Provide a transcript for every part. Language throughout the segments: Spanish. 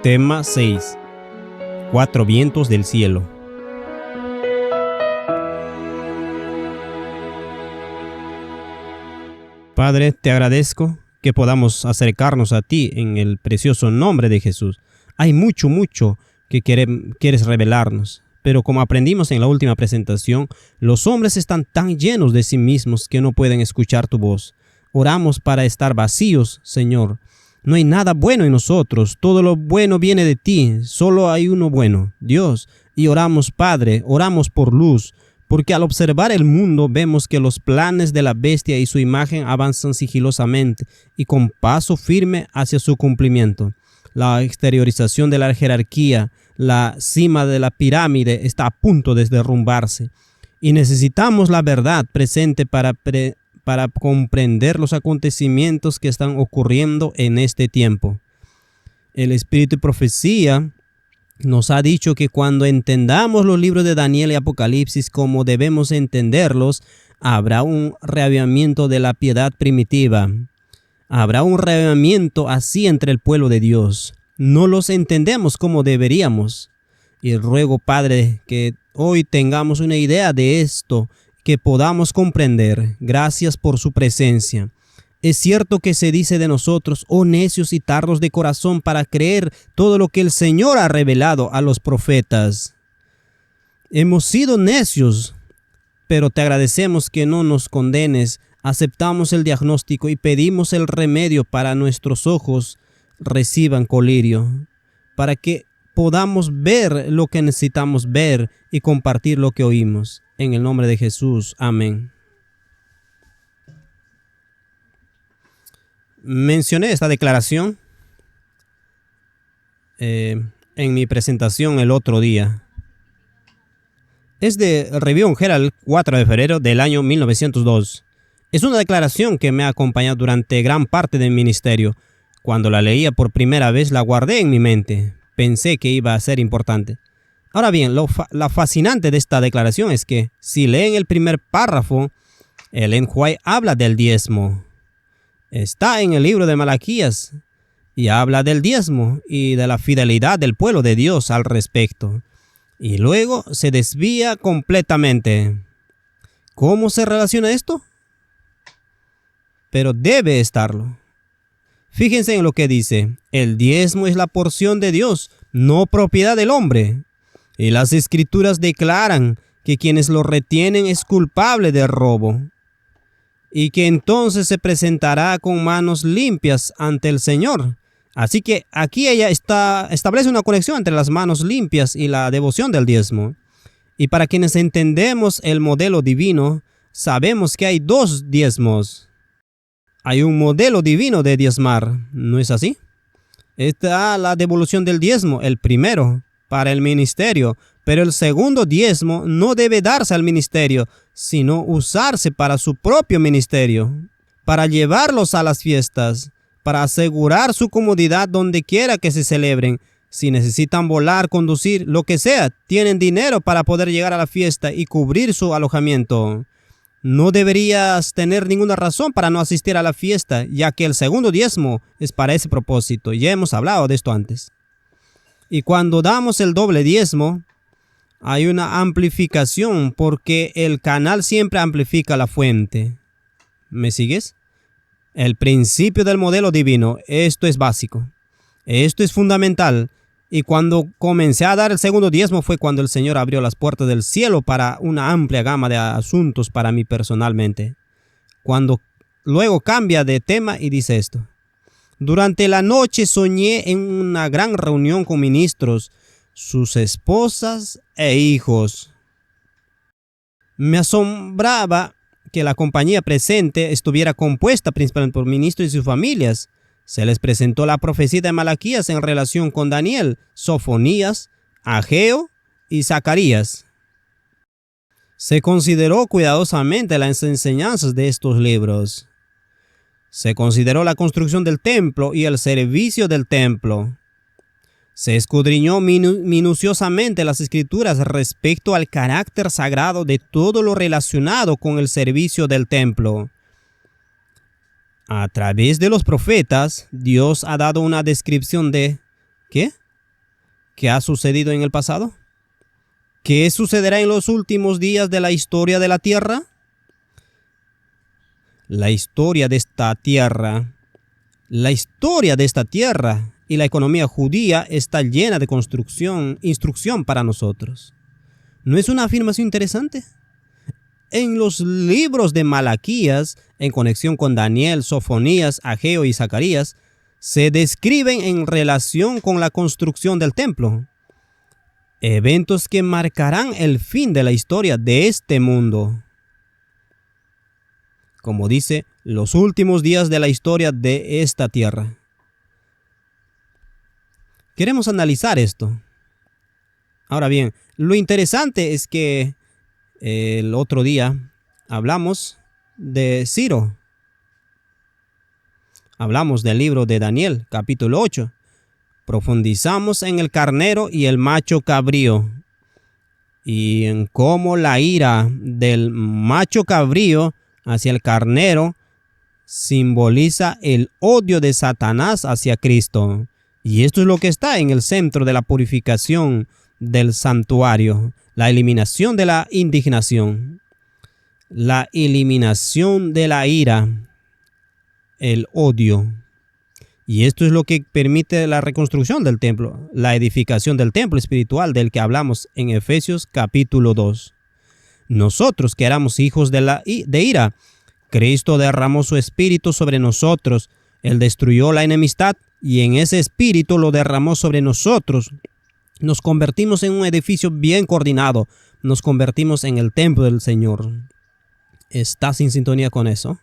Tema 6. Cuatro vientos del cielo. Padre, te agradezco que podamos acercarnos a ti en el precioso nombre de Jesús. Hay mucho que quieres revelarnos, pero como aprendimos en la última presentación, los hombres están tan llenos de sí mismos que no pueden escuchar tu voz. Oramos para estar vacíos, Señor. No hay nada bueno en nosotros, todo lo bueno viene de ti, solo hay uno bueno, Dios. Y oramos, Padre, oramos por luz, porque al observar el mundo vemos que los planes de la bestia y su imagen avanzan sigilosamente y con paso firme hacia su cumplimiento. La exteriorización de la jerarquía, la cima de la pirámide está a punto de derrumbarse. Y necesitamos la verdad presente para comprender los acontecimientos que están ocurriendo en este tiempo. El Espíritu de Profecía nos ha dicho que cuando entendamos los libros de Daniel y Apocalipsis como debemos entenderlos, habrá un reavivamiento de la piedad primitiva. Habrá un reavivamiento así entre el pueblo de Dios. No los entendemos como deberíamos. Y ruego, Padre, que hoy tengamos una idea de esto, que podamos comprender. Gracias por su presencia. Es cierto que se dice de nosotros, oh necios y tardos de corazón, para creer todo lo que el Señor ha revelado a los profetas. Hemos sido necios, pero te agradecemos que no nos condenes. Aceptamos el diagnóstico y pedimos el remedio para nuestros ojos reciban colirio, para que podamos ver lo que necesitamos ver y compartir lo que oímos. En el nombre de Jesús. Amén. Mencioné esta declaración en mi presentación el otro día. Es de Review and Herald, 4 de febrero del año 1902. Es una declaración que me ha acompañado durante gran parte del ministerio. Cuando la leía por primera vez, la guardé en mi mente. Pensé que iba a ser importante. Ahora bien, lo fascinante de esta declaración es que si leen el primer párrafo, Ellen White habla del diezmo. Está en el libro de Malaquías y habla del diezmo y de la fidelidad del pueblo de Dios al respecto. Y luego se desvía completamente. ¿Cómo se relaciona esto? Pero debe estarlo. Fíjense en lo que dice. El diezmo es la porción de Dios, no propiedad del hombre. Y las escrituras declaran que quienes lo retienen es culpable de robo, y que entonces se presentará con manos limpias ante el Señor. Así que aquí ella establece una conexión entre las manos limpias y la devoción del diezmo. Y para quienes entendemos el modelo divino, sabemos que hay dos diezmos. Hay un modelo divino de diezmar, ¿no es así? Está la devolución del diezmo, el primero, para el ministerio, pero el segundo diezmo no debe darse al ministerio, sino usarse para su propio ministerio, para llevarlos a las fiestas, para asegurar su comodidad donde quiera que se celebren. Si necesitan volar, conducir, lo que sea, tienen dinero para poder llegar a la fiesta y cubrir su alojamiento. No deberías tener ninguna razón para no asistir a la fiesta, ya que el segundo diezmo es para ese propósito. Ya hemos hablado de esto antes. Y cuando damos el doble diezmo, hay una amplificación porque el canal siempre amplifica la fuente. ¿Me sigues? El principio del modelo divino, esto es básico. Esto es fundamental. Y cuando comencé a dar el segundo diezmo fue cuando el Señor abrió las puertas del cielo para una amplia gama de asuntos para mí personalmente. Cuando luego cambia de tema y dice esto. Durante la noche soñé en una gran reunión con ministros, sus esposas e hijos. Me asombraba que la compañía presente estuviera compuesta principalmente por ministros y sus familias. Se les presentó la profecía de Malaquías en relación con Daniel, Sofonías, Ageo y Zacarías. Se consideró cuidadosamente las enseñanzas de estos libros. Se consideró la construcción del templo y el servicio del templo. Se escudriñó minuciosamente las escrituras respecto al carácter sagrado de todo lo relacionado con el servicio del templo. A través de los profetas, Dios ha dado una descripción de ¿qué? ¿Qué ha sucedido en el pasado? ¿Qué sucederá en los últimos días de la historia de la tierra? La historia de esta tierra y la economía judía está llena de instrucción para nosotros. ¿No es una afirmación interesante? En los libros de Malaquías, en conexión con Daniel, Sofonías, Ageo y Zacarías, se describen en relación con la construcción del templo, eventos que marcarán el fin de la historia de este mundo. Como dice, los últimos días de la historia de esta tierra. Queremos analizar esto. Ahora bien, lo interesante es que el otro día hablamos de Ciro. Hablamos del libro de Daniel, capítulo 8. Profundizamos en el carnero y el macho cabrío, y en cómo la ira del macho cabrío hacia el carnero simboliza el odio de Satanás hacia Cristo. Y esto es lo que está en el centro de la purificación del santuario, la eliminación de la indignación, la eliminación de la ira, el odio. Y esto es lo que permite la reconstrucción del templo, la edificación del templo espiritual del que hablamos en Efesios capítulo 2. Nosotros que éramos hijos de ira, Cristo derramó su espíritu sobre nosotros. Él destruyó la enemistad y en ese espíritu lo derramó sobre nosotros. Nos convertimos en un edificio bien coordinado. Nos convertimos en el templo del Señor. ¿Estás en sintonía con eso?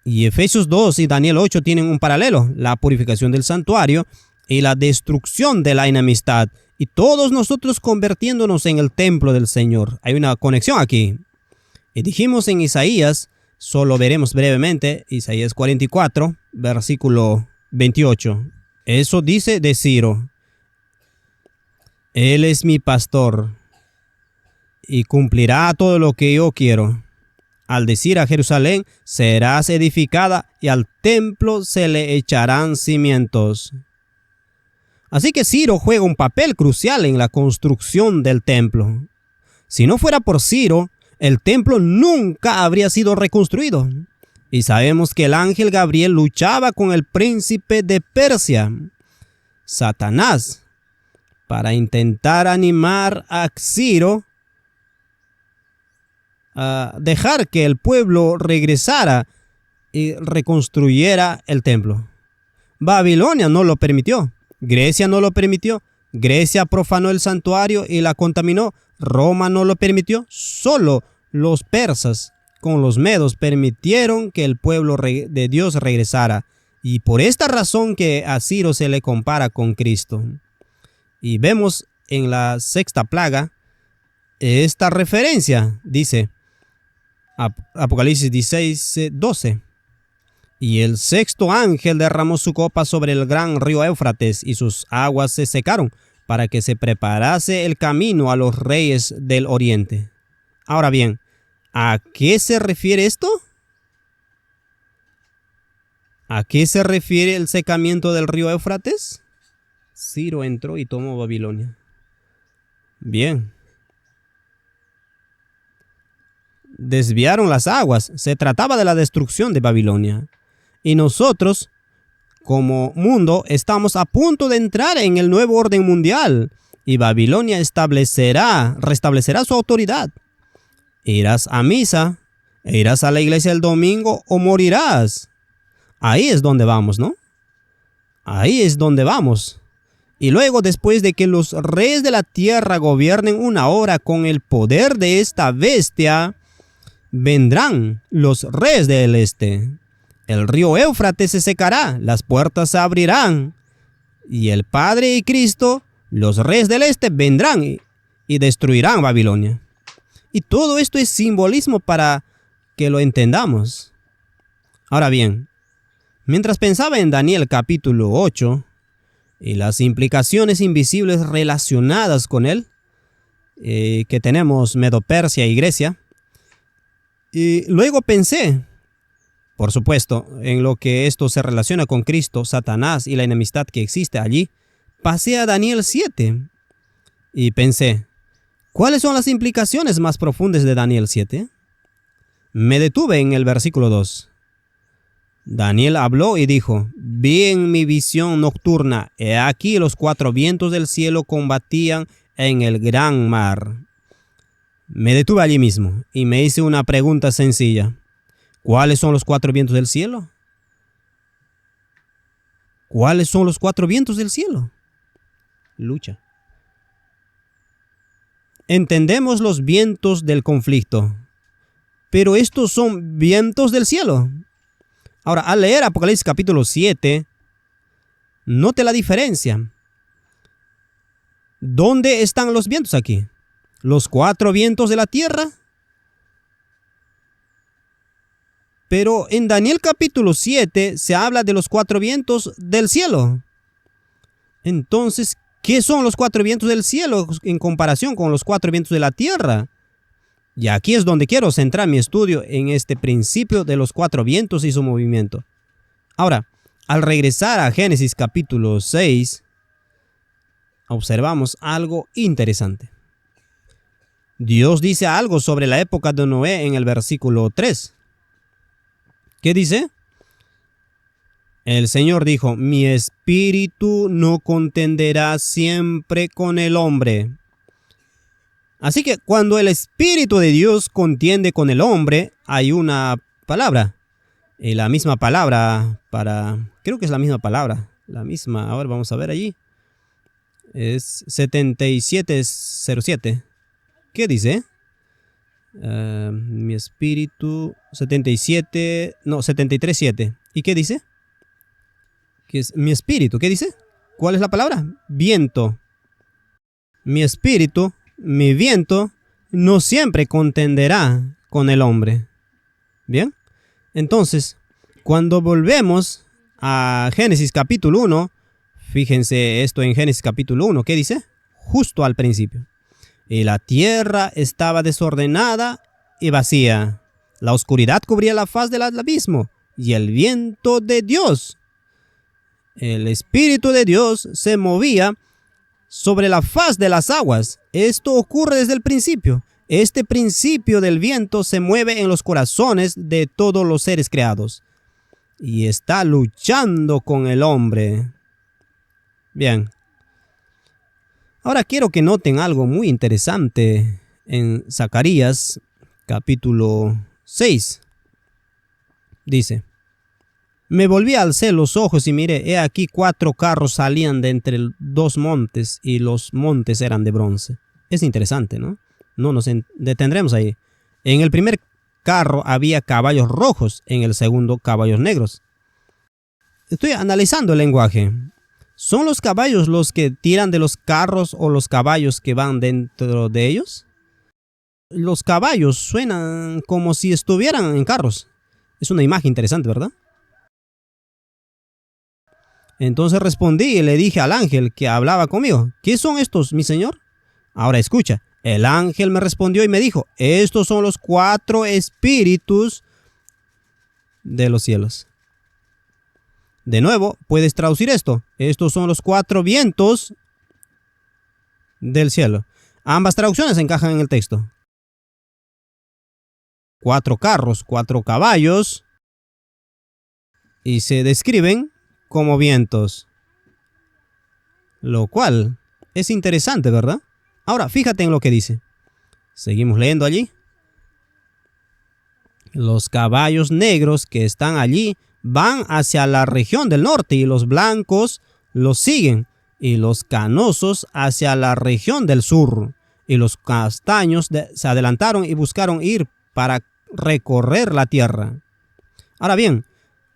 Y Efesios 2 y Daniel 8 tienen un paralelo, la purificación del santuario y la destrucción de la enemistad. Y todos nosotros convirtiéndonos en el templo del Señor. Hay una conexión aquí. Y dijimos en Isaías, solo veremos brevemente, Isaías 44, versículo 28. Eso dice de Ciro: Él es mi pastor y cumplirá todo lo que yo quiero. Al decir a Jerusalén, serás edificada, y al templo se le echarán cimientos. Así que Ciro juega un papel crucial en la construcción del templo. Si no fuera por Ciro, el templo nunca habría sido reconstruido. Y sabemos que el ángel Gabriel luchaba con el príncipe de Persia, Satanás, para intentar animar a Ciro a dejar que el pueblo regresara y reconstruyera el templo. Babilonia no lo permitió. Grecia no lo permitió. Grecia profanó el santuario y la contaminó. Roma no lo permitió. Solo los persas con los medos permitieron que el pueblo de Dios regresara. Y por esta razón que a Ciro se le compara con Cristo. Y vemos en la sexta plaga esta referencia. Dice Apocalipsis 16, 12. Y el sexto ángel derramó su copa sobre el gran río Éufrates, y sus aguas se secaron, para que se preparase el camino a los reyes del oriente. Ahora bien, ¿a qué se refiere esto? ¿A qué se refiere el secamiento del río Éufrates? Ciro entró y tomó Babilonia. Bien. Desviaron las aguas. Se trataba de la destrucción de Babilonia. Y nosotros, como mundo, estamos a punto de entrar en el nuevo orden mundial. Y Babilonia restablecerá su autoridad. Irás a misa, irás a la iglesia el domingo o morirás. Ahí es donde vamos, ¿no? Ahí es donde vamos. Y luego, después de que los reyes de la tierra gobiernen una hora con el poder de esta bestia, vendrán los reyes del este. El río Éufrates se secará, las puertas se abrirán, y el Padre y Cristo, los reyes del este, vendrán y destruirán Babilonia. Y todo esto es simbolismo para que lo entendamos. Ahora bien, mientras pensaba en Daniel capítulo 8 y las implicaciones invisibles relacionadas con él, que tenemos Medo-Persia y Grecia, y luego pensé, por supuesto, en lo que esto se relaciona con Cristo, Satanás y la enemistad que existe allí, pasé a Daniel 7 y pensé, ¿cuáles son las implicaciones más profundas de Daniel 7? Me detuve en el versículo 2. Daniel habló y dijo, vi en mi visión nocturna, he aquí los 4 vientos del cielo combatían en el gran mar. Me detuve allí mismo y me hice una pregunta sencilla. ¿Cuáles son los 4 vientos del cielo? ¿Cuáles son los 4 vientos del cielo? Lucha. Entendemos los vientos del conflicto, pero estos son vientos del cielo. Ahora, al leer Apocalipsis capítulo 7, note la diferencia. ¿Dónde están los vientos aquí? ¿Los 4 vientos de la tierra? Pero en Daniel capítulo 7 se habla de los 4 vientos del cielo. Entonces, ¿qué son los 4 vientos del cielo en comparación con los 4 vientos de la tierra? Y aquí es donde quiero centrar mi estudio en este principio de los 4 vientos y su movimiento. Ahora, al regresar a Génesis capítulo 6, observamos algo interesante. Dios dice algo sobre la época de Noé en el versículo 3. ¿Qué dice? El Señor dijo, mi espíritu no contenderá siempre con el hombre. Así que cuando el Espíritu de Dios contiende con el hombre, hay una palabra. Y la misma palabra creo que es la misma palabra. Ahora vamos a ver allí. Es 7707. ¿Qué dice? Mi espíritu, 73:7. ¿Y qué dice? ¿Qué es mi espíritu? ¿Qué dice? ¿Cuál es la palabra? Viento. Mi espíritu, mi viento, no siempre contenderá con el hombre. ¿Bien? Entonces, cuando volvemos a Génesis capítulo 1, fíjense esto en Génesis capítulo 1, ¿qué dice? Justo al principio. Y la tierra estaba desordenada y vacía. La oscuridad cubría la faz del abismo y el viento de Dios, el Espíritu de Dios, se movía sobre la faz de las aguas. Esto ocurre desde el principio. Este principio del viento se mueve en los corazones de todos los seres creados y está luchando con el hombre. Bien. Ahora quiero que noten algo muy interesante en Zacarías capítulo 6. Dice, me volví, alcé los ojos y miré, he aquí 4 carros salían de entre 2 montes y los montes eran de bronce. Es interesante, ¿no? No nos detendremos ahí. En el primer carro había caballos rojos, en el segundo caballos negros. Estoy analizando el lenguaje. ¿Son los caballos los que tiran de los carros o los caballos que van dentro de ellos? Los caballos suenan como si estuvieran en carros. Es una imagen interesante, ¿verdad? Entonces respondí y le dije al ángel que hablaba conmigo, ¿qué son estos, mi señor? Ahora escucha, el ángel me respondió y me dijo, estos son los 4 espíritus de los cielos. De nuevo, puedes traducir esto. Estos son los 4 vientos del cielo. Ambas traducciones encajan en el texto. 4 carros, 4 caballos, y se describen como vientos. Lo cual es interesante, ¿verdad? Ahora, fíjate en lo que dice. Seguimos leyendo allí. Los caballos negros que están allí van hacia la región del norte y los blancos los siguen, y los canosos hacia la región del sur, y los castaños se adelantaron y buscaron ir para recorrer la tierra. Ahora bien,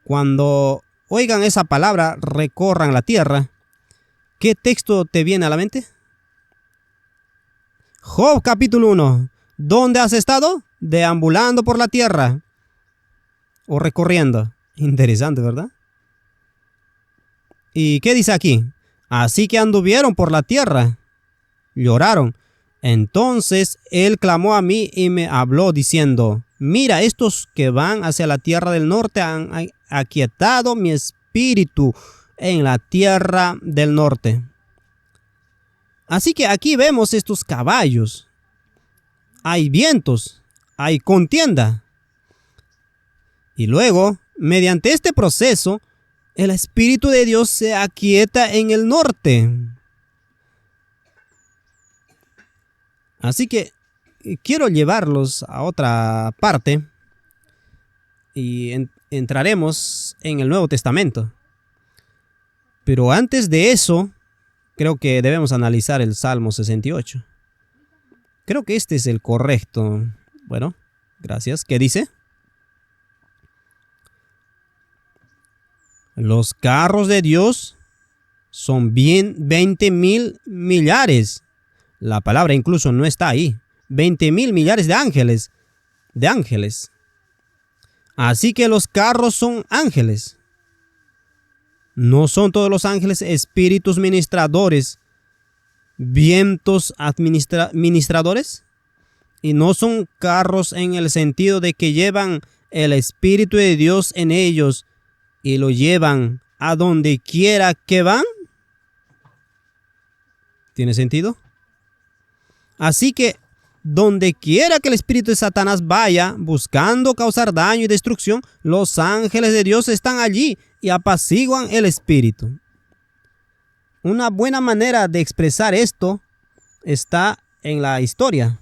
cuando oigan esa palabra, recorran la tierra, ¿qué texto te viene a la mente? Job capítulo 1. ¿Dónde has estado? Deambulando por la tierra o recorriendo. Interesante, ¿verdad? ¿Y qué dice aquí? Así que anduvieron por la tierra, lloraron. Entonces él clamó a mí y me habló diciendo, mira, estos que van hacia la tierra del norte han aquietado mi espíritu en la tierra del norte. Así que aquí vemos estos caballos. Hay vientos, hay contienda. Y luego, mediante este proceso, el Espíritu de Dios se aquieta en el norte. Así que quiero llevarlos a otra parte y entraremos en el Nuevo Testamento. Pero antes de eso, creo que debemos analizar el Salmo 68. Creo que este es el correcto. Bueno, gracias. ¿Qué dice? Los carros de Dios son bien 20,000 millares. La palabra incluso no está ahí. 20,000 millares de ángeles. De ángeles. Así que los carros son ángeles. ¿No son todos los ángeles espíritus ministradores, vientos ministradores? Y no son carros en el sentido de que llevan el Espíritu de Dios en ellos y lo llevan a donde quiera que van. ¿Tiene sentido? Así que donde quiera que el espíritu de Satanás vaya buscando causar daño y destrucción, los ángeles de Dios están allí y apaciguan el espíritu. Una buena manera de expresar esto está en la historia.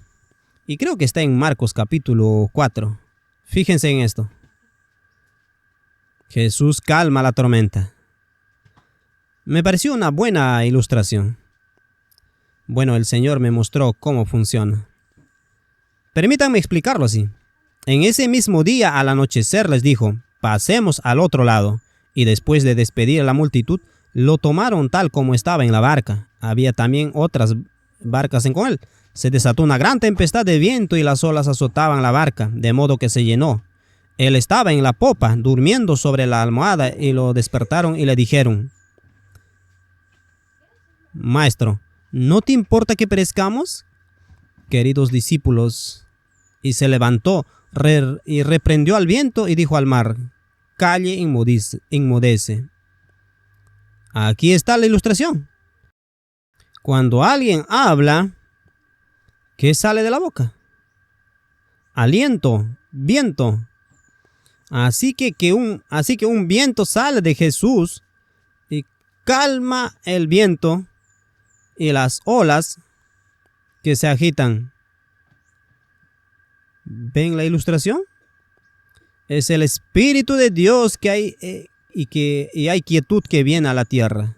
Y creo que está en Marcos capítulo 4. Fíjense en esto. Jesús calma la tormenta. Me pareció una buena ilustración. Bueno, el Señor me mostró cómo funciona. Permítanme explicarlo así. En ese mismo día al anochecer les dijo, pasemos al otro lado. Y después de despedir a la multitud, lo tomaron tal como estaba en la barca. Había también otras barcas con él. Se desató una gran tempestad de viento y las olas azotaban la barca, de modo que se llenó. Él estaba en la popa, durmiendo sobre la almohada, y lo despertaron y le dijeron, Maestro, ¿no te importa que perezcamos? Queridos discípulos, y se levantó y reprendió al viento y dijo al mar, calle, inmudece. Aquí está la ilustración. Cuando alguien habla, ¿qué sale de la boca? Aliento, viento. Así que un viento sale de Jesús y calma el viento y las olas que se agitan. ¿Ven la ilustración? Es el Espíritu de Dios que hay y hay quietud que viene a la tierra.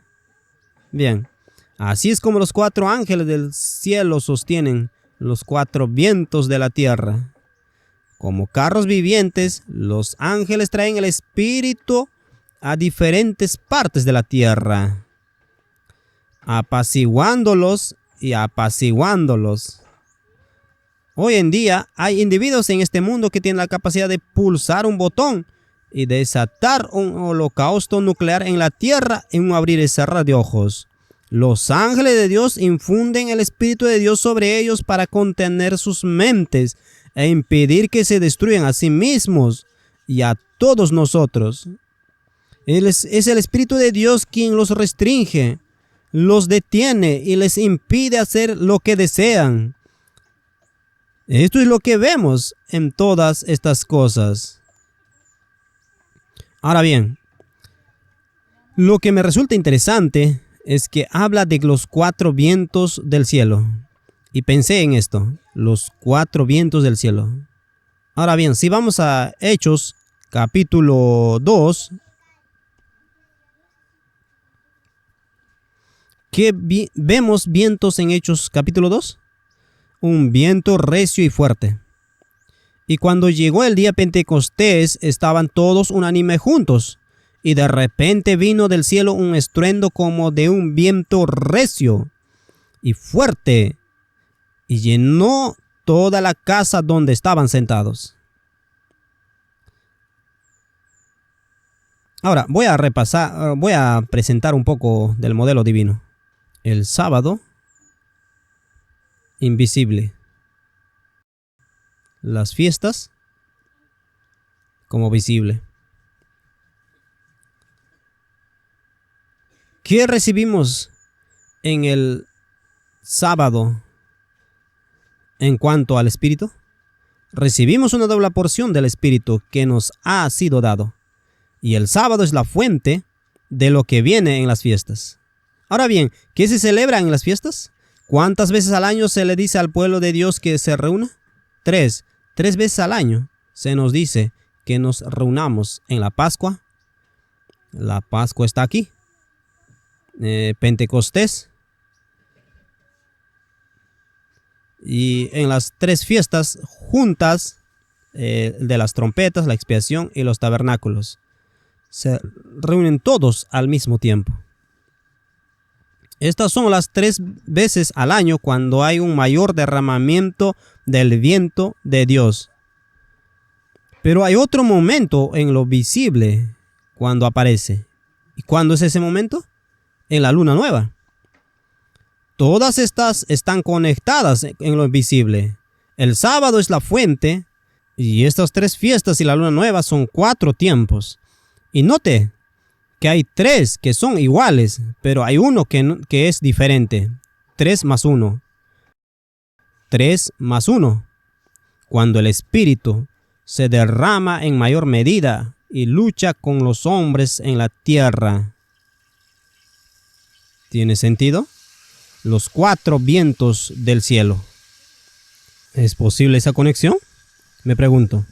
Bien, así es como los 4 ángeles del cielo sostienen los 4 vientos de la tierra. Como carros vivientes, los ángeles traen el Espíritu a diferentes partes de la tierra, apaciguándolos y apaciguándolos. Hoy en día hay individuos en este mundo que tienen la capacidad de pulsar un botón y desatar un holocausto nuclear en la tierra en un abrir y cerrar de ojos. Los ángeles de Dios infunden el Espíritu de Dios sobre ellos para contener sus mentes e impedir que se destruyan a sí mismos y a todos nosotros. Es el Espíritu de Dios quien los restringe, los detiene y les impide hacer lo que desean. Esto es lo que vemos en todas estas cosas. Ahora bien, lo que me resulta interesante es que habla de los 4 vientos del cielo. Y pensé en esto, los 4 vientos del cielo. Ahora bien, si vamos a Hechos, capítulo 2, ¿qué vemos vientos en Hechos, capítulo 2? Un viento recio y fuerte. Y cuando llegó el día Pentecostés, estaban todos unánime juntos. Y de repente vino del cielo un estruendo como de un viento recio y fuerte, y llenó toda la casa donde estaban sentados. Ahora voy a presentar un poco del modelo divino. El sábado, invisible. Las fiestas, como visible. ¿Qué recibimos en el sábado en cuanto al Espíritu? Recibimos una doble porción del Espíritu que nos ha sido dado. Y el sábado es la fuente de lo que viene en las fiestas. Ahora bien, ¿qué se celebra en las fiestas? ¿Cuántas veces al año se le dice al pueblo de Dios que se reúna? 3. 3 veces al año se nos dice que nos reunamos en la Pascua. La Pascua está aquí. Pentecostés. Y en las 3 fiestas juntas, de las trompetas, la expiación y los tabernáculos, se reúnen todos al mismo tiempo. Estas son las 3 veces al año cuando hay un mayor derramamiento del viento de Dios. Pero hay otro momento en lo visible cuando aparece. ¿Y cuándo es ese momento? En la luna nueva. Todas estas están conectadas en lo invisible. El sábado es la fuente y estas 3 fiestas y la luna nueva son 4 tiempos. Y note que hay 3 que son iguales, pero hay uno que es diferente. 3 más 1. 3 más 1. Cuando el Espíritu se derrama en mayor medida y lucha con los hombres en la tierra. ¿Tiene sentido? Los 4 vientos del cielo. ¿Es posible esa conexión? Me pregunto.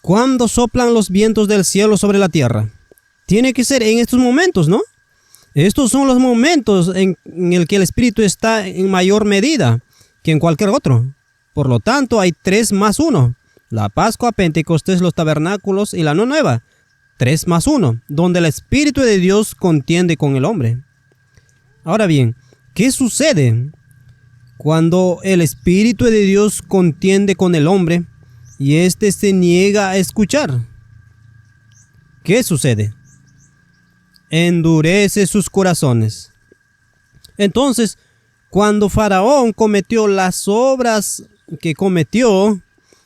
¿Cuándo soplan los vientos del cielo sobre la tierra? Tiene que ser en estos momentos, ¿no? Estos son los momentos en el que el Espíritu está en mayor medida que en cualquier otro. Por lo tanto, hay 3 más 1. La Pascua, Pentecostés, los tabernáculos y la no nueva. 3 más 1, donde el Espíritu de Dios contiende con el hombre. Ahora bien, ¿qué sucede cuando el Espíritu de Dios contiende con el hombre y éste se niega a escuchar? ¿Qué sucede? Endurece sus corazones. Entonces, cuando Faraón cometió las obras que cometió,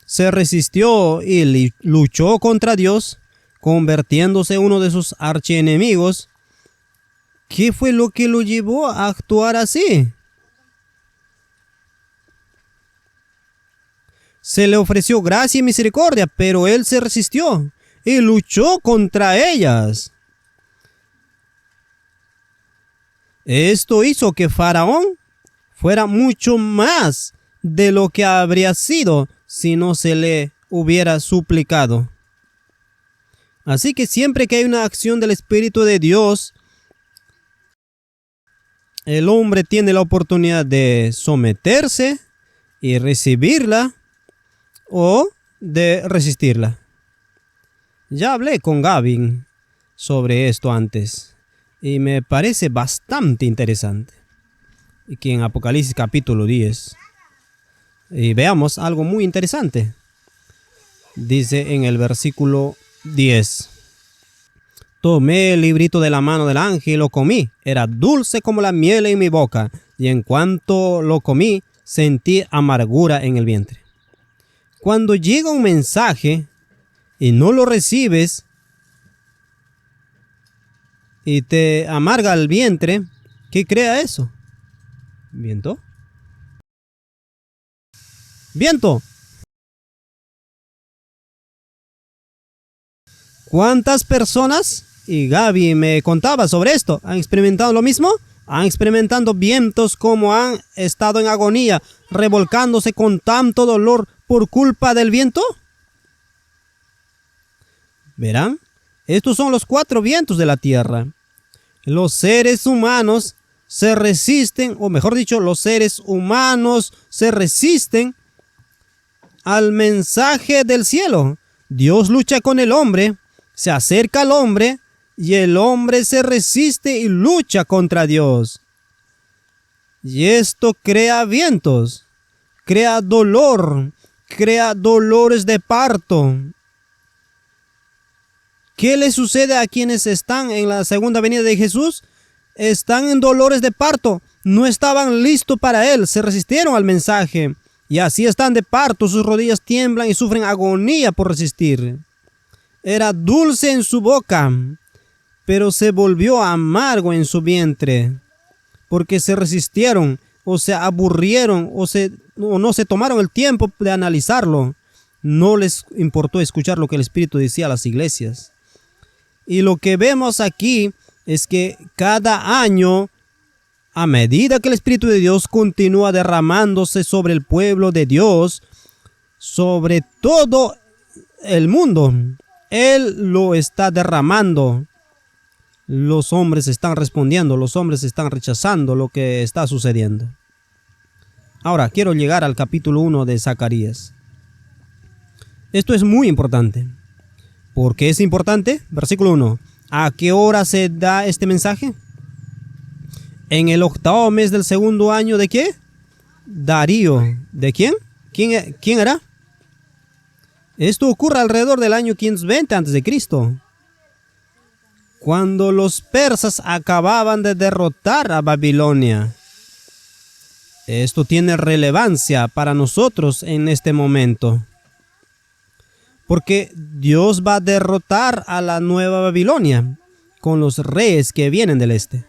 se resistió y luchó contra Dios, convirtiéndose en uno de sus archienemigos. ¿Qué fue lo que lo llevó a actuar así? Se le ofreció gracia y misericordia, pero él se resistió y luchó contra ellas. Esto hizo que Faraón fuera mucho más de lo que habría sido si no se le hubiera suplicado. Así que siempre que hay una acción del Espíritu de Dios, el hombre tiene la oportunidad de someterse y recibirla o de resistirla. Ya hablé con Gavin sobre esto antes y me parece bastante interesante. Aquí en Apocalipsis capítulo 10. Y veamos algo muy interesante. Dice en el versículo 10. Tomé el librito de la mano del ángel y lo comí. Era dulce como la miel en mi boca. Y en cuanto lo comí, sentí amargura en el vientre. Cuando llega un mensaje y no lo recibes y te amarga el vientre, ¿qué crea eso? ¿Viento? ¡Viento! ¿Cuántas personas, y Gaby me contaba sobre esto, han experimentado lo mismo? Han experimentado vientos como han estado en agonía, revolcándose con tanto dolor por culpa del viento. Verán, estos son los 4 vientos de la tierra. Los seres humanos se resisten, o mejor dicho, los seres humanos se resisten al mensaje del cielo. Dios lucha con el hombre, se acerca al hombre y el hombre se resiste y lucha contra Dios. Y esto crea vientos, crea dolor, crea dolores de parto. ¿Qué le sucede a quienes están en la segunda venida de Jesús? Están en dolores de parto, no estaban listos para él, se resistieron al mensaje. Y así están de parto, sus rodillas tiemblan y sufren agonía por resistir. Era dulce en su boca, pero se volvió amargo en su vientre. porque se resistieron o se aburrieron o no se tomaron el tiempo de analizarlo. No les importó escuchar lo que el Espíritu decía a las iglesias. Y lo que vemos aquí es que cada año, a medida que el Espíritu de Dios continúa derramándose sobre el pueblo de Dios, sobre todo el mundo, Él lo está derramando. Los hombres están respondiendo, los hombres están rechazando lo que está sucediendo. Ahora, quiero llegar al capítulo 1 de Zacarías. Esto es muy importante. ¿Por qué es importante? Versículo 1. ¿A qué hora se da este mensaje? En el 8º mes del 2º año ¿de qué? Darío. ¿De quién? ¿Quién era? Esto ocurre alrededor del año 520 a.C., cuando los persas acababan de derrotar a Babilonia. Esto tiene relevancia para nosotros en este momento, porque Dios va a derrotar a la nueva Babilonia con los reyes que vienen del este.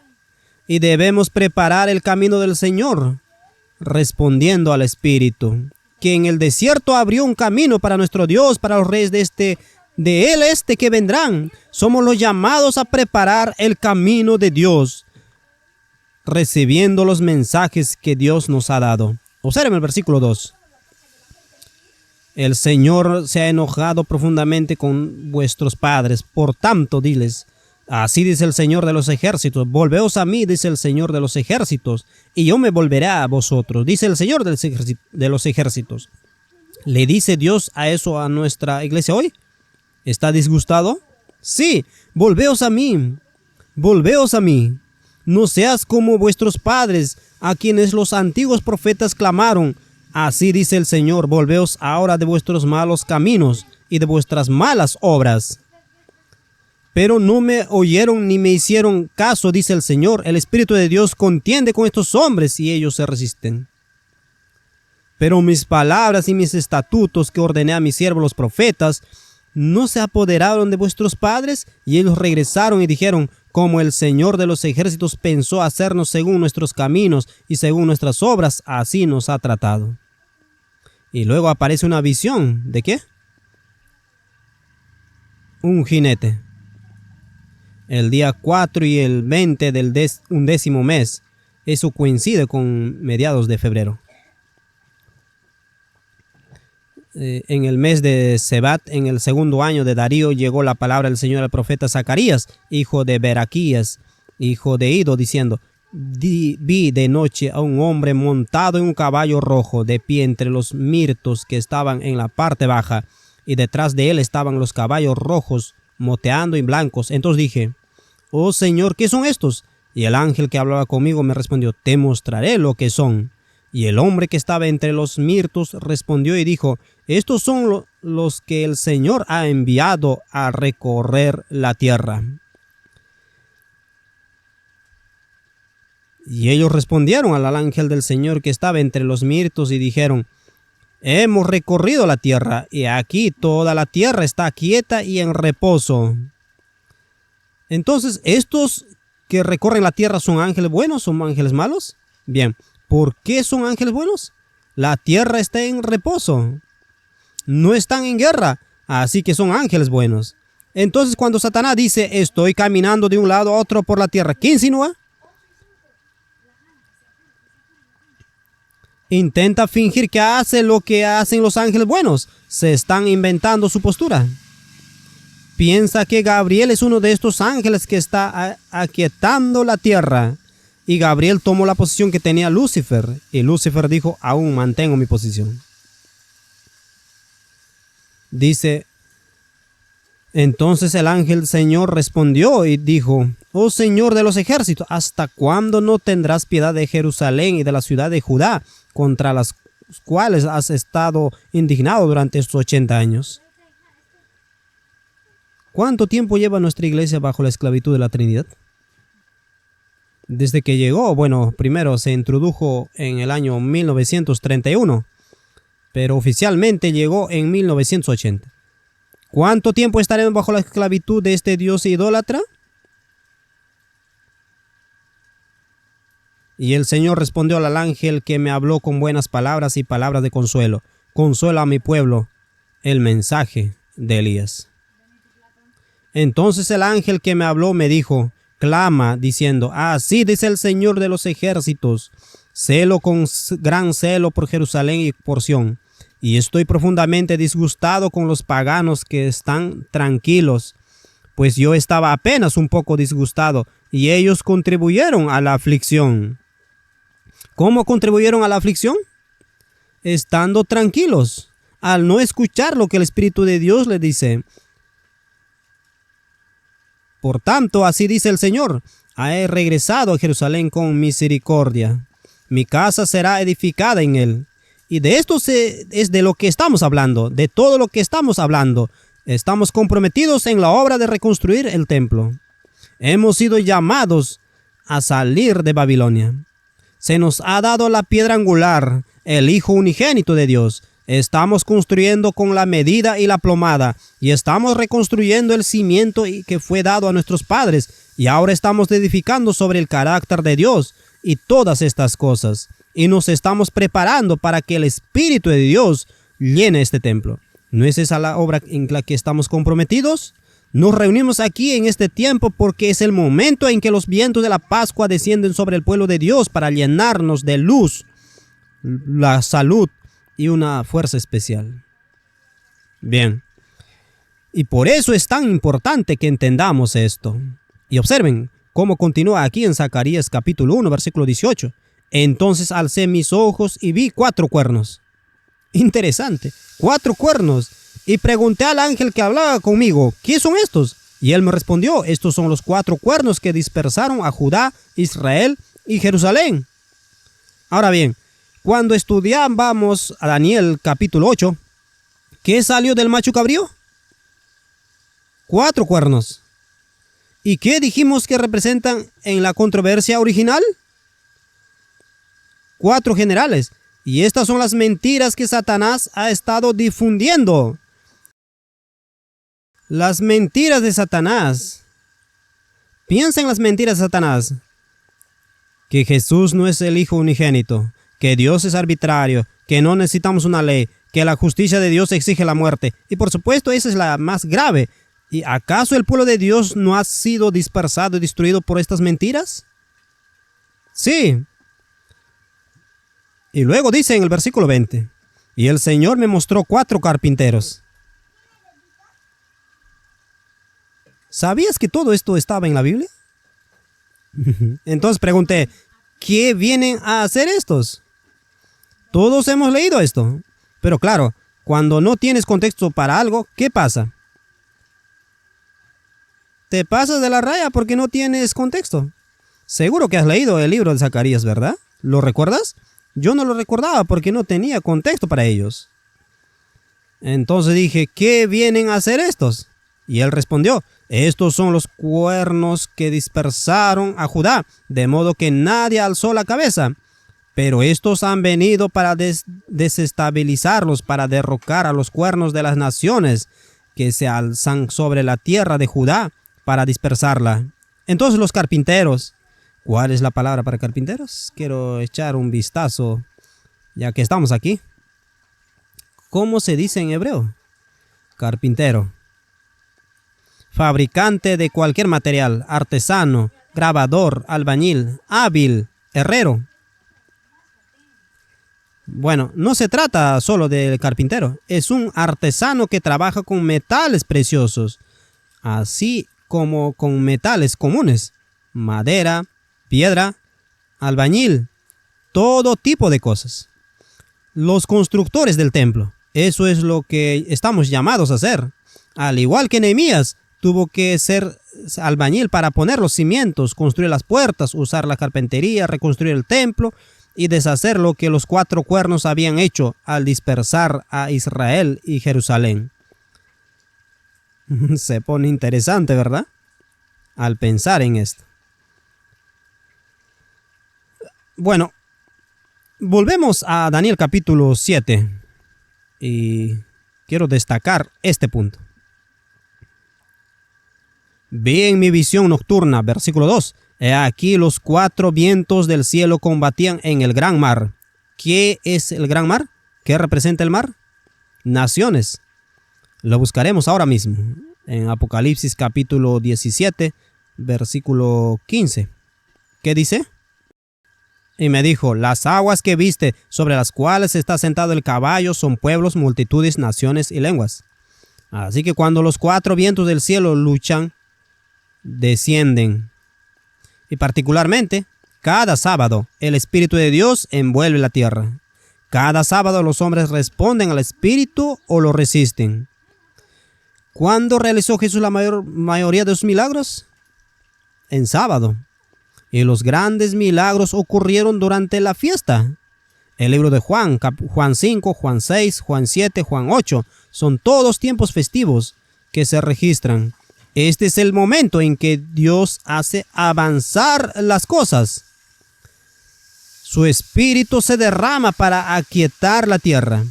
Y debemos preparar el camino del Señor, respondiendo al Espíritu, que en el desierto abrió un camino para nuestro Dios, para los reyes de el este que vendrán. Somos los llamados a preparar el camino de Dios, recibiendo los mensajes que Dios nos ha dado. Observen el versículo 2. El Señor se ha enojado profundamente con vuestros padres. Por tanto, diles, así dice el Señor de los ejércitos: volveos a mí, dice el Señor de los ejércitos, y yo me volveré a vosotros, dice el Señor de los ejércitos. ¿Le dice Dios a eso a nuestra iglesia hoy? ¿Está disgustado? Sí, volveos a mí, volveos a mí. No seas como vuestros padres, a quienes los antiguos profetas clamaron. Así dice el Señor: volveos ahora de vuestros malos caminos y de vuestras malas obras. Pero no me oyeron ni me hicieron caso, dice el Señor. El Espíritu de Dios contiende con estos hombres y ellos se resisten. Pero mis palabras y mis estatutos que ordené a mis siervos los profetas no se apoderaron de vuestros padres, y ellos regresaron y dijeron: como el Señor de los ejércitos pensó hacernos según nuestros caminos y según nuestras obras, así nos ha tratado. Y luego aparece una visión. ¿De qué? Un jinete. El día 4 y el 20 del 11º mes. Eso coincide con mediados de febrero. En el mes de Sebat, en el 2º año de Darío, llegó la palabra del Señor al profeta Zacarías, hijo de Beraquías, hijo de Ido, diciendo: vi de noche a un hombre montado en un caballo rojo, de pie entre los mirtos que estaban en la parte baja, y detrás de él estaban los caballos rojos, moteando y blancos. Entonces dije: oh Señor, ¿qué son estos? Y el ángel que hablaba conmigo me respondió: te mostraré lo que son. Y el hombre que estaba entre los mirtos respondió y dijo: estos son los que el Señor ha enviado a recorrer la tierra. Y ellos respondieron al ángel del Señor que estaba entre los mirtos y dijeron: hemos recorrido la tierra, y aquí toda la tierra está quieta y en reposo. Entonces, ¿estos que recorren la tierra son ángeles buenos, son ángeles malos? Bien, ¿por qué son ángeles buenos? La tierra está en reposo, no están en guerra, así que son ángeles buenos. Entonces, cuando Satanás dice: estoy caminando de un lado a otro por la tierra, ¿qué insinúa? Intenta fingir que hace lo que hacen los ángeles buenos. Se están inventando su postura. Piensa que Gabriel es uno de estos ángeles que está aquietando la tierra. Y Gabriel tomó la posición que tenía Lucifer. Y Lucifer dijo: aún mantengo mi posición. Dice: entonces el ángel del Señor respondió y dijo: oh Señor de los ejércitos, ¿hasta cuándo no tendrás piedad de Jerusalén y de la ciudad de Judá, contra las cuales has estado indignado durante estos 80 años? ¿Cuánto tiempo lleva nuestra iglesia bajo la esclavitud de la Trinidad? Desde que llegó, bueno, primero se introdujo en el año 1931, pero oficialmente llegó en 1980. ¿Cuánto tiempo estaremos bajo la esclavitud de este Dios idólatra? Y el Señor respondió al ángel que me habló con buenas palabras y palabras de consuelo. Consuela a mi pueblo. El mensaje de Elías. Entonces el ángel que me habló me dijo, clama diciendo, así dice el Señor de los ejércitos, celo con gran celo por Jerusalén y por Sión, y estoy profundamente disgustado con los paganos que están tranquilos, pues yo estaba apenas un poco disgustado, y ellos contribuyeron a la aflicción. ¿Cómo contribuyeron a la aflicción? Estando tranquilos, al no escuchar lo que el Espíritu de Dios les dice. Por tanto, así dice el Señor, he regresado a Jerusalén con misericordia. Mi casa será edificada en él. Y de esto es de lo que estamos hablando, de todo lo que estamos hablando. Estamos comprometidos en la obra de reconstruir el templo. Hemos sido llamados a salir de Babilonia. Se nos ha dado la piedra angular, el Hijo unigénito de Dios. Estamos construyendo con la medida y la plomada, y estamos reconstruyendo el cimiento que fue dado a nuestros padres, y ahora estamos edificando sobre el carácter de Dios y todas estas cosas, y nos estamos preparando para que el Espíritu de Dios llene este templo. ¿No es esa la obra en la que estamos comprometidos? Nos reunimos aquí en este tiempo porque es el momento en que los vientos de la Pascua descienden sobre el pueblo de Dios para llenarnos de luz, la salud y una fuerza especial. Bien, y por eso es tan importante que entendamos esto. Y observen cómo continúa aquí en Zacarías capítulo 1, versículo 18. Entonces alcé mis ojos y vi 4 cuernos. Interesante, 4 cuernos. Y pregunté al ángel que hablaba conmigo, ¿qué son estos? Y él me respondió, estos son los 4 cuernos que dispersaron a Judá, Israel y Jerusalén. Ahora bien, cuando estudiábamos a Daniel capítulo 8, ¿qué salió del macho cabrío? 4 cuernos. ¿Y qué dijimos que representan en la controversia original? 4 generales. Y estas son las mentiras que Satanás ha estado difundiendo. Las mentiras de Satanás. Piensa en las mentiras de Satanás. Que Jesús no es el Hijo unigénito, que Dios es arbitrario, que no necesitamos una ley, que la justicia de Dios exige la muerte. Y por supuesto, esa es la más grave. ¿Y acaso el pueblo de Dios no ha sido dispersado y destruido por estas mentiras? Sí. Y luego dice en el versículo 20, y el Señor me mostró 4 carpinteros. ¿Sabías que todo esto estaba en la Biblia? Entonces pregunté, ¿qué vienen a hacer estos? Todos hemos leído esto. Pero claro, cuando no tienes contexto para algo, ¿qué pasa? Te pasas de la raya porque no tienes contexto. Seguro que has leído el libro de Zacarías, ¿verdad? ¿Lo recuerdas? Yo no lo recordaba porque no tenía contexto para ellos. Entonces dije, ¿qué vienen a hacer estos? Y él respondió, estos son los cuernos que dispersaron a Judá, de modo que nadie alzó la cabeza. Pero estos han venido para desestabilizarlos, para derrocar a los cuernos de las naciones que se alzan sobre la tierra de Judá, para dispersarla. Entonces los carpinteros, ¿cuál es la palabra para carpinteros? Quiero echar un vistazo, ya que estamos aquí. ¿Cómo se dice en hebreo? Carpintero. Fabricante de cualquier material, artesano, grabador, albañil, hábil, herrero. Bueno, no se trata solo del carpintero, es un artesano que trabaja con metales preciosos, así como con metales comunes, madera, piedra, albañil, todo tipo de cosas. Los constructores del templo, eso es lo que estamos llamados a hacer. Al igual que Nehemías, tuvo que ser albañil para poner los cimientos, construir las puertas, usar la carpintería, reconstruir el templo y deshacer lo que los 4 cuernos habían hecho al dispersar a Israel y Jerusalén. Se pone interesante, ¿verdad? Al pensar en esto. Bueno, volvemos a Daniel capítulo 7 y quiero destacar este punto. Vi en mi visión nocturna, versículo 2. He aquí los 4 vientos del cielo combatían en el gran mar. ¿Qué es el gran mar? ¿Qué representa el mar? Naciones. Lo buscaremos ahora mismo en Apocalipsis capítulo 17, versículo 15. ¿Qué dice? Y me dijo, las aguas que viste sobre las cuales está sentado el caballo son pueblos, multitudes, naciones y lenguas. Así que cuando los 4 vientos del cielo luchan, descienden. Y particularmente, cada sábado el Espíritu de Dios envuelve la tierra. Cada sábado los hombres responden al Espíritu o lo resisten. ¿Cuándo realizó Jesús la mayoría de sus milagros? En sábado. Y los grandes milagros ocurrieron durante la fiesta. El libro de Juan, Juan 5, Juan 6, Juan 7, Juan 8, son todos tiempos festivos que se registran. Este es el momento en que Dios hace avanzar las cosas. Su espíritu se derrama para aquietar la tierra.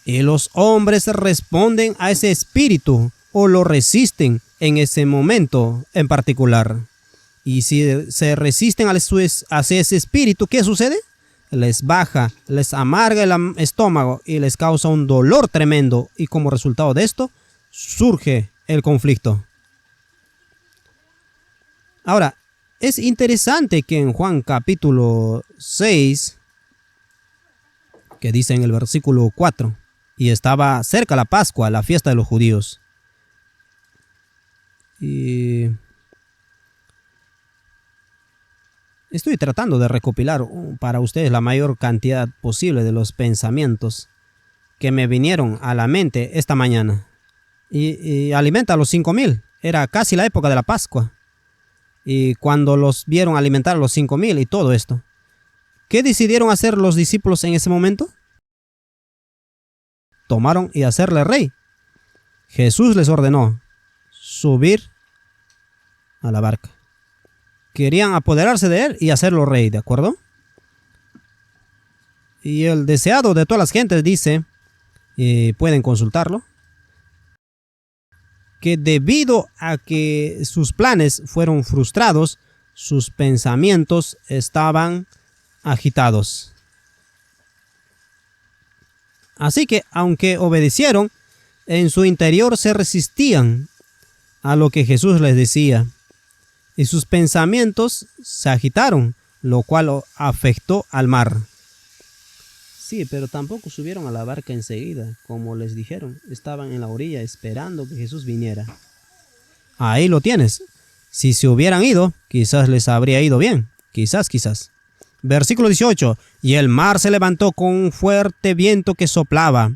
Y los hombres responden a ese espíritu o lo resisten en ese momento en particular. Y si se resisten hacia ese espíritu, ¿qué sucede? Les baja, les amarga el estómago y les causa un dolor tremendo. Y como resultado de esto, surge el conflicto. Ahora, es interesante que en Juan capítulo 6, que dice en el versículo 4, y estaba cerca la Pascua, la fiesta de los judíos. Y estoy tratando de recopilar para ustedes la mayor cantidad posible de los pensamientos que me vinieron a la mente esta mañana. Y alimenta a los 5,000. Era casi la época de la Pascua. Y cuando los vieron alimentar a los 5,000 y todo esto, ¿qué decidieron hacer los discípulos en ese momento? Tomaron y hacerle rey. Jesús les ordenó subir a la barca. Querían apoderarse de él y hacerlo rey, ¿de acuerdo? Y el deseado de todas las gentes dice, pueden consultarlo, que debido a que sus planes fueron frustrados, sus pensamientos estaban agitados. Así que, aunque obedecieron, en su interior se resistían a lo que Jesús les decía. Y sus pensamientos se agitaron, lo cual afectó al mar. Sí, pero tampoco subieron a la barca enseguida, como les dijeron. Estaban en la orilla esperando que Jesús viniera. Ahí lo tienes. Si se hubieran ido, quizás les habría ido bien. Quizás. Versículo 18. Y el mar se levantó con un fuerte viento que soplaba.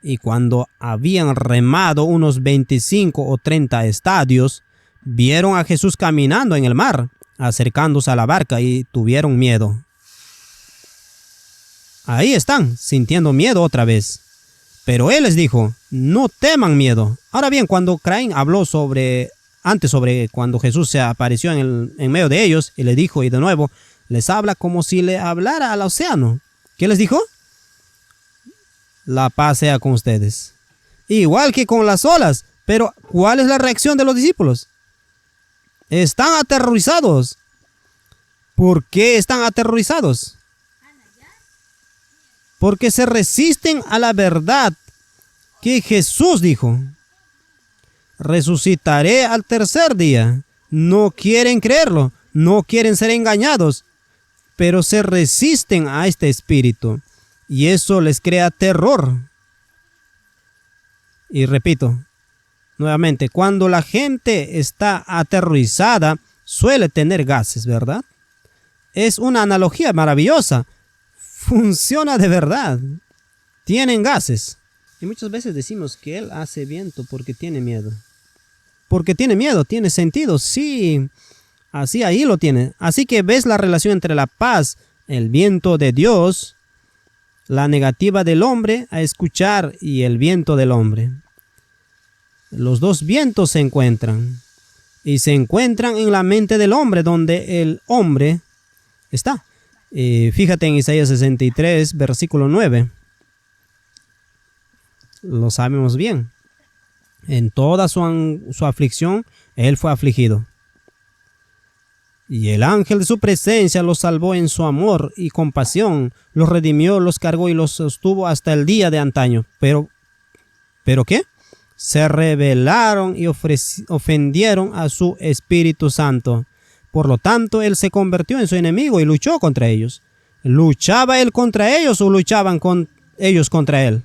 Y cuando habían remado unos 25 o 30 estadios, vieron a Jesús caminando en el mar, acercándose a la barca y tuvieron miedo. Ahí están, sintiendo miedo otra vez. Pero él les dijo, no teman miedo. Ahora bien, cuando Caín habló sobre cuando Jesús se apareció en medio de ellos y le dijo, y de nuevo, les habla como si le hablara al océano. ¿Qué les dijo? La paz sea con ustedes. Igual que con las olas. Pero, ¿cuál es la reacción de los discípulos? Están aterrorizados. ¿Por qué están aterrorizados? Porque se resisten a la verdad que Jesús dijo. Resucitaré al tercer día. No quieren creerlo, no quieren ser engañados, pero se resisten a este espíritu y eso les crea terror. Y repito, nuevamente, cuando la gente está aterrorizada, suele tener gases, ¿verdad? Es una analogía maravillosa. Funciona de verdad. Tienen gases. Y muchas veces decimos que él hace viento porque tiene miedo. Porque tiene miedo, tiene sentido. Sí, así ahí lo tiene. Así que ves la relación entre la paz, el viento de Dios, la negativa del hombre a escuchar y el viento del hombre. Los dos vientos se encuentran. Y se encuentran en la mente del hombre, donde el hombre está. Fíjate en Isaías 63, versículo 9. Lo sabemos bien. En toda su aflicción, él fue afligido. Y el ángel de su presencia los salvó en su amor y compasión, los redimió, los cargó y los sostuvo hasta el día de antaño. ¿Pero qué? Se rebelaron y ofendieron a su Espíritu Santo. Por lo tanto, él se convirtió en su enemigo y luchó contra ellos. ¿Luchaba él contra ellos o luchaban ellos contra él?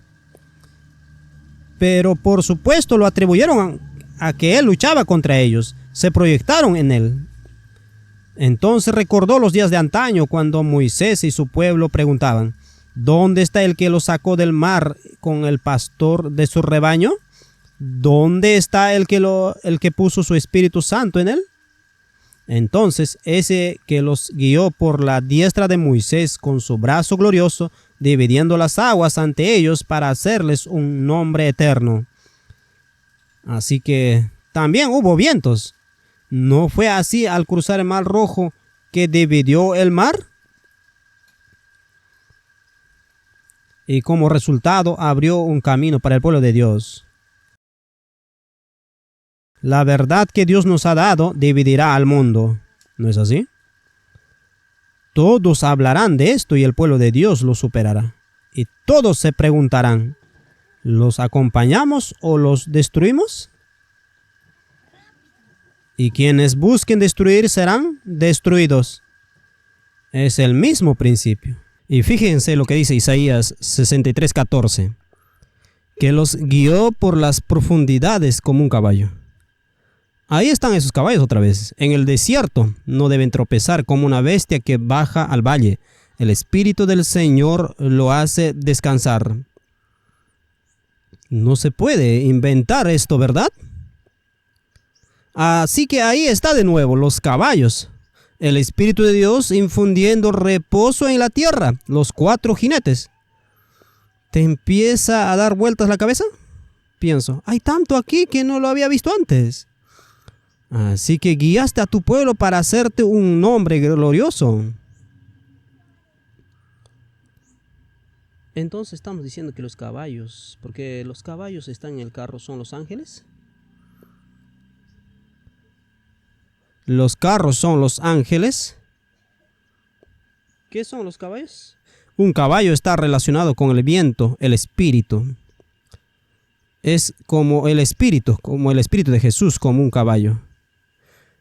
Pero por supuesto lo atribuyeron a que él luchaba contra ellos. Se proyectaron en él. Entonces recordó los días de antaño cuando Moisés y su pueblo preguntaban: ¿dónde está el que los sacó del mar con el pastor de su rebaño? ¿Dónde está el que puso su Espíritu Santo en él? Entonces ese que los guió por la diestra de Moisés con su brazo glorioso, dividiendo las aguas ante ellos para hacerles un nombre eterno. Así que también hubo vientos. ¿No fue así al cruzar el mar Rojo que dividió el mar? Y como resultado abrió un camino para el pueblo de Dios. La verdad que Dios nos ha dado dividirá al mundo. ¿No es así? Todos hablarán de esto y el pueblo de Dios lo superará. Y todos se preguntarán: ¿los acompañamos o los destruimos? Y quienes busquen destruir serán destruidos. Es el mismo principio. Y fíjense lo que dice Isaías 63:14. Que los guió por las profundidades como un caballo. Ahí están esos caballos otra vez. En el desierto no deben tropezar como una bestia que baja al valle. El Espíritu del Señor lo hace descansar. No se puede inventar esto, ¿verdad? Así que ahí está de nuevo los caballos. El Espíritu de Dios infundiendo reposo en la tierra. Los 4 jinetes. ¿Te empieza a dar vueltas la cabeza? Pienso, hay tanto aquí que no lo había visto antes. Así que guiaste a tu pueblo para hacerte un nombre glorioso. Entonces estamos diciendo que los caballos, porque los caballos están en el carro, ¿son los ángeles? Los carros son los ángeles. ¿Qué son los caballos? Un caballo está relacionado con el viento, el espíritu. Es como el espíritu de Jesús, como un caballo.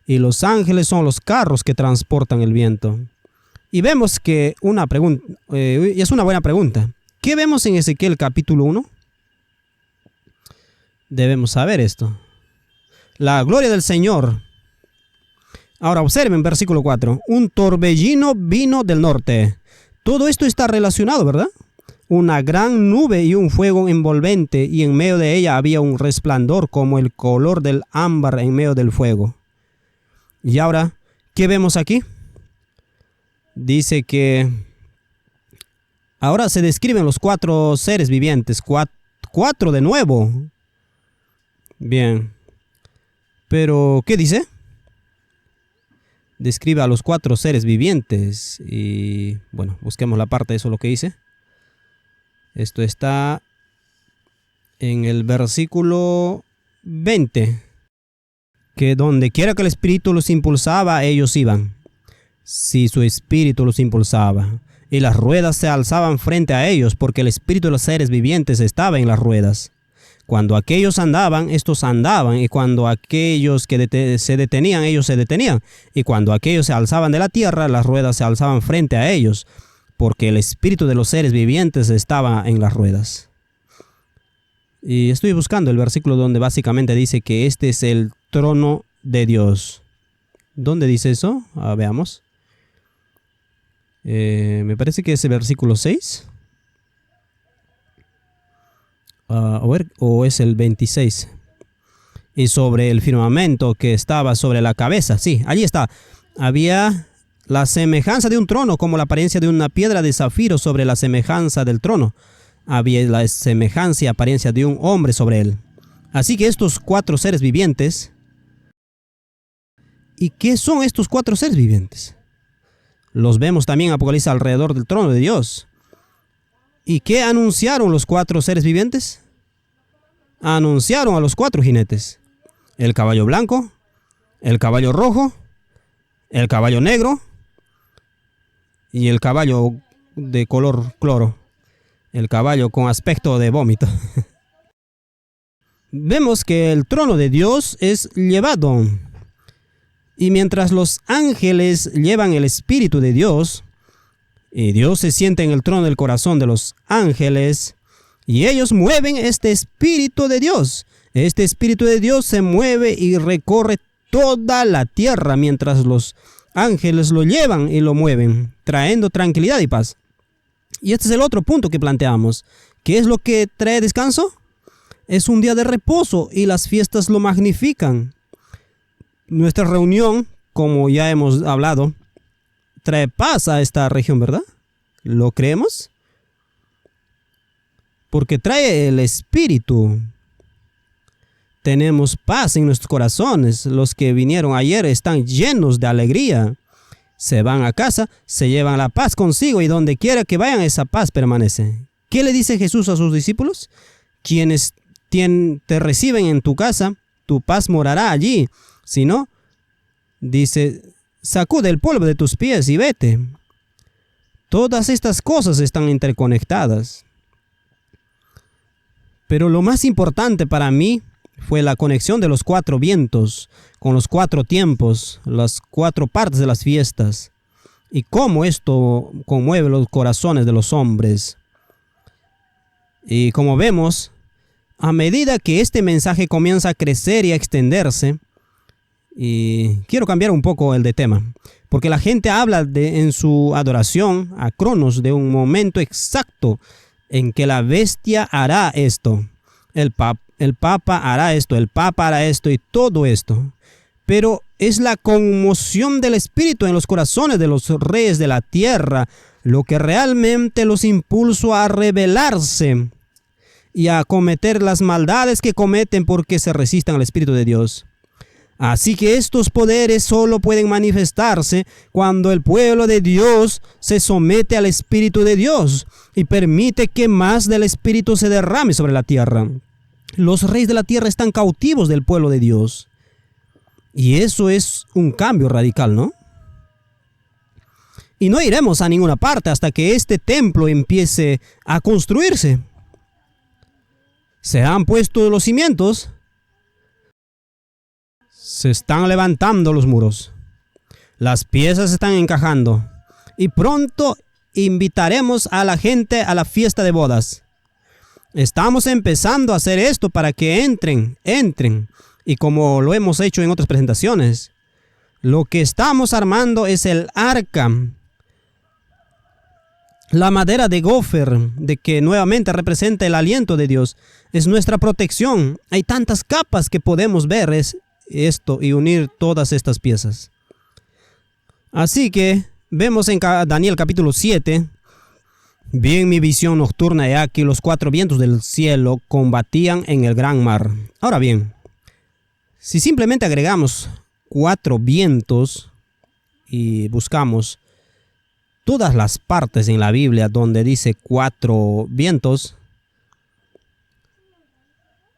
Y los ángeles son los carros que transportan el viento. Y vemos que es una buena pregunta. ¿Qué vemos en Ezequiel capítulo 1? Debemos saber esto. La gloria del Señor. Ahora observen versículo 4. Un torbellino vino del norte. Todo esto está relacionado, ¿verdad? Una gran nube y un fuego envolvente, y en medio de ella había un resplandor como el color del ámbar en medio del fuego. Y ahora, ¿qué vemos aquí? Dice que ahora se describen los 4 seres vivientes. 4 de nuevo. Bien. Pero, ¿qué dice? Describe a los 4 seres vivientes. Y bueno, busquemos la parte de eso, lo que dice. Esto está en el versículo 20. Que donde quiera que el Espíritu los impulsaba, ellos iban. Si su Espíritu los impulsaba. Y las ruedas se alzaban frente a ellos, porque el Espíritu de los seres vivientes estaba en las ruedas. Cuando aquellos andaban, estos andaban, y cuando aquellos que se detenían, ellos se detenían. Y cuando aquellos se alzaban de la tierra, las ruedas se alzaban frente a ellos, porque el Espíritu de los seres vivientes estaba en las ruedas. Y estoy buscando el versículo donde básicamente dice que este es el trono de Dios. ¿Dónde dice eso? Veamos. Me parece que es el versículo 6. O es el 26. Y sobre el firmamento que estaba sobre la cabeza. Sí, allí está. Había la semejanza de un trono, como la apariencia de una piedra de zafiro sobre la semejanza del trono. Había la semejanza y apariencia de un hombre sobre él. Así que estos 4 seres vivientes. ¿Y qué son estos 4 seres vivientes? Los vemos también en Apocalipsis alrededor del trono de Dios. ¿Y qué anunciaron los 4 seres vivientes? Anunciaron a los 4 jinetes. El caballo blanco, el caballo rojo, el caballo negro y el caballo de color cloro, el caballo con aspecto de vómito. Vemos que el trono de Dios es llevado. Y mientras los ángeles llevan el Espíritu de Dios, y Dios se sienta en el trono del corazón de los ángeles, y ellos mueven este Espíritu de Dios. Este Espíritu de Dios se mueve y recorre toda la tierra mientras los ángeles lo llevan y lo mueven, trayendo tranquilidad y paz. Y este es el otro punto que planteamos. ¿Qué es lo que trae descanso? Es un día de reposo y las fiestas lo magnifican. Nuestra reunión, como ya hemos hablado, trae paz a esta región, ¿verdad? ¿Lo creemos? Porque trae el Espíritu. Tenemos paz en nuestros corazones. Los que vinieron ayer están llenos de alegría. Se van a casa, se llevan la paz consigo y donde quiera que vayan esa paz permanece. ¿Qué le dice Jesús a sus discípulos? Quienes te reciben en tu casa, tu paz morará allí. Si no, dice, sacude el polvo de tus pies y vete. Todas estas cosas están interconectadas. Pero lo más importante para mí fue la conexión de los 4 vientos con los 4 tiempos, las 4 partes de las fiestas, y cómo esto conmueve los corazones de los hombres. Y como vemos, a medida que este mensaje comienza a crecer y a extenderse, y quiero cambiar un poco el de tema, porque la gente habla en su adoración a Cronos de un momento exacto en que la bestia hará esto, el Papa hará esto, el Papa hará esto y todo esto. Pero es la conmoción del Espíritu en los corazones de los reyes de la tierra lo que realmente los impulsó a rebelarse y a cometer las maldades que cometen porque se resistan al Espíritu de Dios. Así que estos poderes solo pueden manifestarse cuando el pueblo de Dios se somete al Espíritu de Dios y permite que más del Espíritu se derrame sobre la tierra. Los reyes de la tierra están cautivos del pueblo de Dios. Y eso es un cambio radical, ¿no? Y no iremos a ninguna parte hasta que este templo empiece a construirse. Se han puesto los cimientos. Se están levantando los muros. Las piezas se están encajando. Y pronto invitaremos a la gente a la fiesta de bodas. Estamos empezando a hacer esto para que entren. Y como lo hemos hecho en otras presentaciones, lo que estamos armando es el arca. La madera de gofer, de que nuevamente representa el aliento de Dios, es nuestra protección. Hay tantas capas que podemos ver esto y unir todas estas piezas. Así que vemos en Daniel capítulo 7. Vi en mi visión nocturna, he aquí los 4 vientos del cielo combatían en el gran mar. Ahora bien, si simplemente agregamos 4 vientos y buscamos todas las partes en la Biblia donde dice 4 vientos,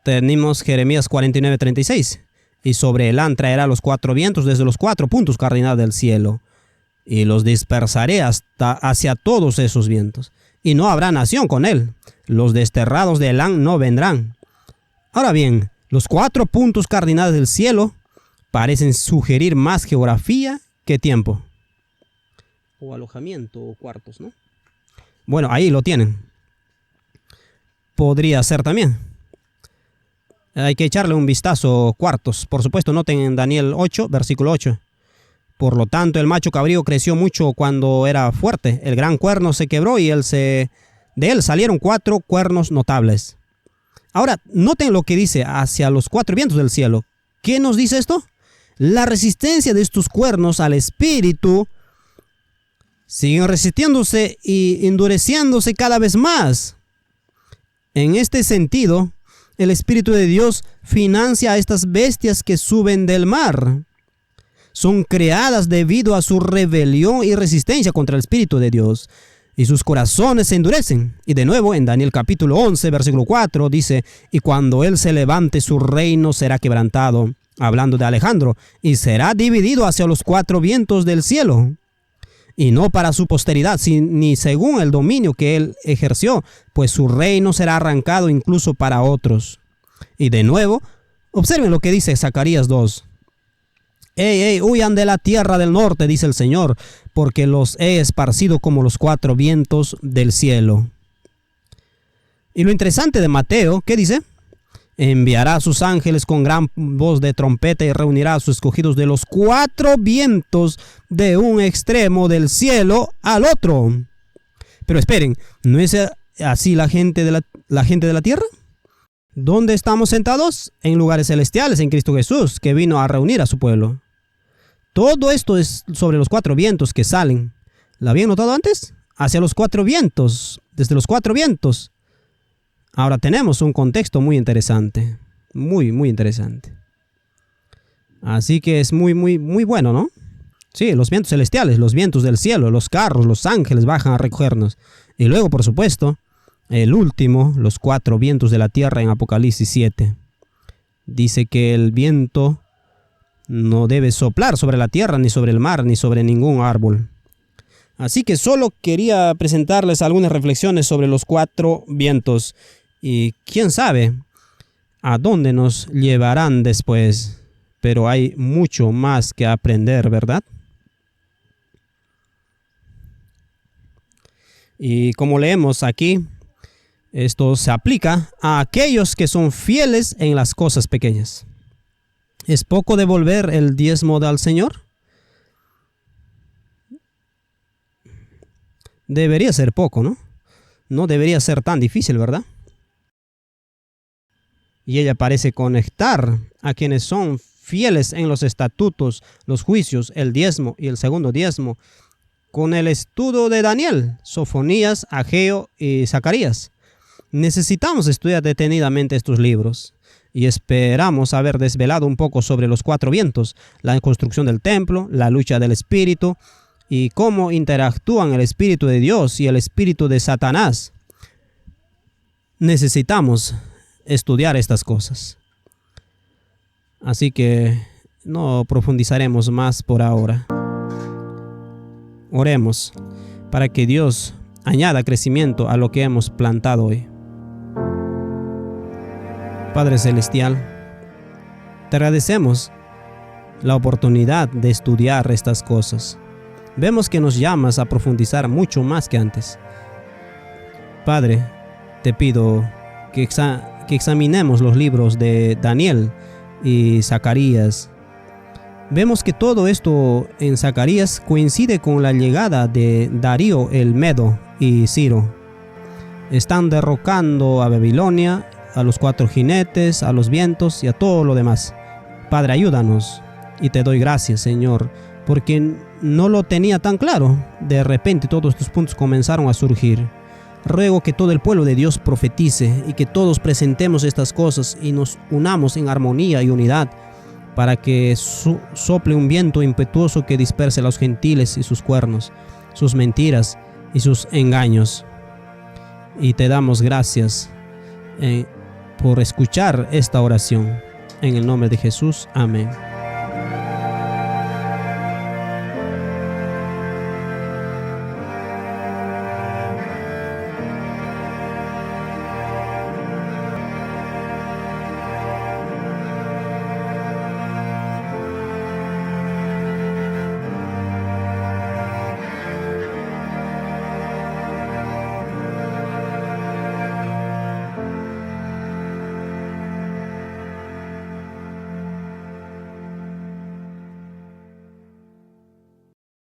tenemos Jeremías 49:36. Y sobre Elán traerá los 4 vientos desde los 4 puntos cardinales del cielo, y los dispersaré hasta hacia todos esos vientos, y no habrá nación con él. Los desterrados de Elán no vendrán. Ahora bien, los 4 puntos cardinales del cielo parecen sugerir más geografía que tiempo. O alojamiento o cuartos, ¿no? Bueno, ahí lo tienen. Podría ser también. Hay que echarle un vistazo. Cuartos, por supuesto, noten en Daniel 8, versículo 8. Por lo tanto, el macho cabrío creció mucho cuando era fuerte. El gran cuerno se quebró y de él salieron 4 cuernos notables. Ahora, noten lo que dice hacia los 4 vientos del cielo. ¿Qué nos dice esto? La resistencia de estos cuernos al espíritu siguen resistiéndose y endureciéndose cada vez más. En este sentido, el Espíritu de Dios financia a estas bestias que suben del mar. Son creadas debido a su rebelión y resistencia contra el Espíritu de Dios, y sus corazones se endurecen. Y de nuevo en Daniel capítulo 11, versículo 4 dice: y cuando él se levante, su reino será quebrantado, hablando de Alejandro, y será dividido hacia los 4 vientos del cielo, y no para su posteridad, ni según el dominio que él ejerció, pues su reino será arrancado incluso para otros. Y de nuevo, observen lo que dice Zacarías 2. Huyan de la tierra del norte, dice el Señor, porque los he esparcido como los 4 vientos del cielo. Y lo interesante de Mateo, ¿qué dice? Enviará a sus ángeles con gran voz de trompeta y reunirá a sus escogidos de los 4 vientos de un extremo del cielo al otro. Pero esperen, ¿no es así la gente de la tierra? ¿Dónde estamos sentados? En lugares celestiales en Cristo Jesús, que vino a reunir a su pueblo. Todo esto es sobre los 4 vientos que salen. ¿La habían notado antes? Hacia los 4 vientos, desde los 4 vientos. Ahora tenemos un contexto muy interesante, muy interesante. Así que es muy bueno, ¿no? Sí, los vientos celestiales, los vientos del cielo, los carros, los ángeles bajan a recogernos. Y luego, por supuesto, el último, los 4 vientos de la tierra en Apocalipsis 7. Dice que el viento no debe soplar sobre la tierra, ni sobre el mar, ni sobre ningún árbol. Así que solo quería presentarles algunas reflexiones sobre los 4 vientos. Y quién sabe a dónde nos llevarán después. Pero hay mucho más que aprender, ¿verdad? Y como leemos aquí, esto se aplica a aquellos que son fieles en las cosas pequeñas. ¿Es poco devolver el diezmo al Señor? Debería ser poco, ¿no? No debería ser tan difícil, ¿verdad? Y ella parece conectar a quienes son fieles en los estatutos, los juicios, el diezmo y el segundo diezmo, con el estudio de Daniel, Sofonías, Ageo y Zacarías. Necesitamos estudiar detenidamente estos libros y esperamos haber desvelado un poco sobre los 4 vientos, la construcción del templo, la lucha del espíritu y cómo interactúan el espíritu de Dios y el espíritu de Satanás. Necesitamos estudiar estas cosas. Así que no profundizaremos más por ahora. Oremos para que Dios añada crecimiento a lo que hemos plantado hoy. Padre Celestial, te agradecemos la oportunidad de estudiar estas cosas. Vemos que nos llamas a profundizar mucho más que antes. Padre, te pido que examinemos los libros de Daniel y Zacarías. Vemos que todo esto en Zacarías coincide con la llegada de Darío el Medo y Ciro. Están derrocando a Babilonia, a los 4 jinetes, a los vientos y a todo lo demás. Padre, ayúdanos y te doy gracias, Señor, porque no lo tenía tan claro. De repente todos estos puntos comenzaron a surgir. Ruego que todo el pueblo de Dios profetice y que todos presentemos estas cosas y nos unamos en armonía y unidad para que sople un viento impetuoso que disperse a los gentiles y sus cuernos, sus mentiras y sus engaños. Y te damos gracias por escuchar esta oración. En el nombre de Jesús. Amén.